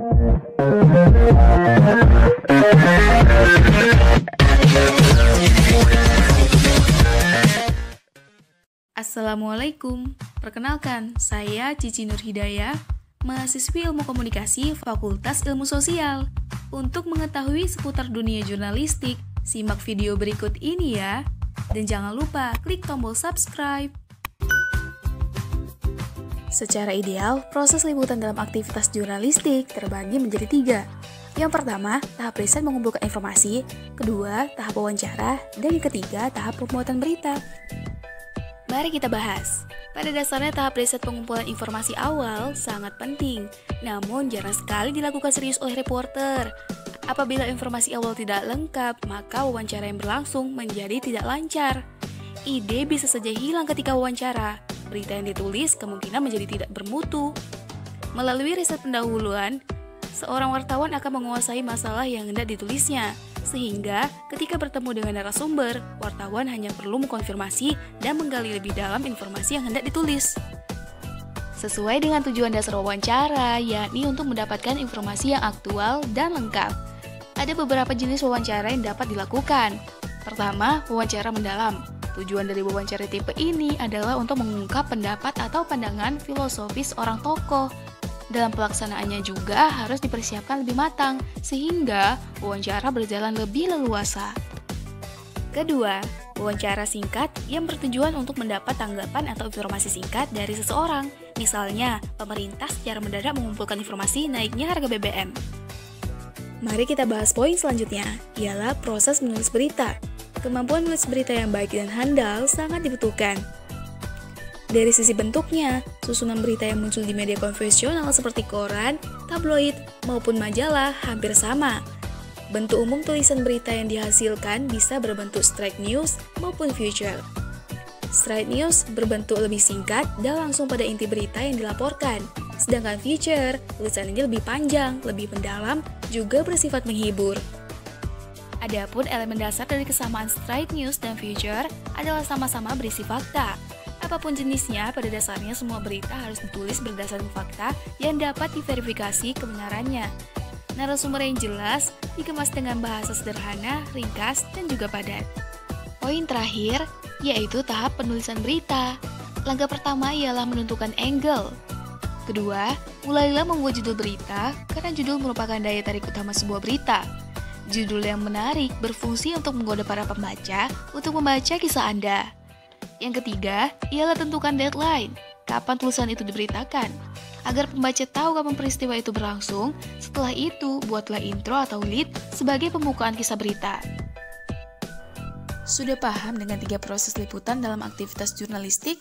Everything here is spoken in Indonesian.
Assalamualaikum, perkenalkan, saya Cici Nur Hidayah, mahasiswi Ilmu Komunikasi Fakultas Ilmu Sosial. Untuk mengetahui seputar dunia jurnalistik, simak video berikut ini ya. Dan jangan lupa klik tombol subscribe. Secara ideal, proses liputan dalam aktivitas jurnalistik terbagi menjadi 3. Yang pertama, tahap riset mengumpulkan informasi, kedua, tahap wawancara, dan yang ketiga, tahap pembuatan berita. Mari kita bahas. Pada dasarnya tahap riset pengumpulan informasi awal sangat penting, namun jarang sekali dilakukan serius oleh reporter. Apabila informasi awal tidak lengkap, maka wawancara yang berlangsung menjadi tidak lancar. Ide bisa saja hilang ketika wawancara. Berita yang ditulis kemungkinan menjadi tidak bermutu. Melalui riset pendahuluan, seorang wartawan akan menguasai masalah yang hendak ditulisnya. Sehingga ketika bertemu dengan narasumber, wartawan hanya perlu mengkonfirmasi dan menggali lebih dalam informasi yang hendak ditulis. Sesuai dengan tujuan dasar wawancara, yakni untuk mendapatkan informasi yang aktual dan lengkap. Ada beberapa jenis wawancara yang dapat dilakukan. Pertama, wawancara mendalam. Tujuan dari wawancara tipe ini adalah untuk mengungkap pendapat atau pandangan filosofis orang tokoh. Dalam pelaksanaannya juga harus dipersiapkan lebih matang, sehingga wawancara berjalan lebih leluasa. Kedua, wawancara singkat yang bertujuan untuk mendapat tanggapan atau informasi singkat dari seseorang. Misalnya, pemerintah secara mendadak mengumpulkan informasi naiknya harga BBM. Mari kita bahas poin selanjutnya, ialah proses menulis berita. Kemampuan menulis berita yang baik dan handal sangat dibutuhkan. Dari sisi bentuknya, susunan berita yang muncul di media konvensional seperti koran, tabloid, maupun majalah hampir sama. Bentuk umum tulisan berita yang dihasilkan bisa berbentuk straight news maupun feature. Straight news berbentuk lebih singkat dan langsung pada inti berita yang dilaporkan. Sedangkan feature, tulisan ini lebih panjang, lebih mendalam, juga bersifat menghibur. Adapun elemen dasar dari kesamaan straight news dan feature adalah sama-sama berisi fakta. Apapun jenisnya, pada dasarnya semua berita harus ditulis berdasarkan fakta yang dapat diverifikasi kebenarannya. Narasumber yang jelas, dikemas dengan bahasa sederhana, ringkas, dan juga padat. Poin terakhir, yaitu tahap penulisan berita. Langkah pertama ialah menentukan angle. Kedua, mulailah membuat judul berita, karena judul merupakan daya tarik utama sebuah berita. Judul yang menarik berfungsi untuk menggoda para pembaca untuk membaca kisah Anda. Yang ketiga, ialah tentukan deadline, kapan tulisan itu diberitakan. Agar pembaca tahu kapan peristiwa itu berlangsung, setelah itu buatlah intro atau lead sebagai pembukaan kisah berita. Sudah paham dengan 3 proses liputan dalam aktivitas jurnalistik?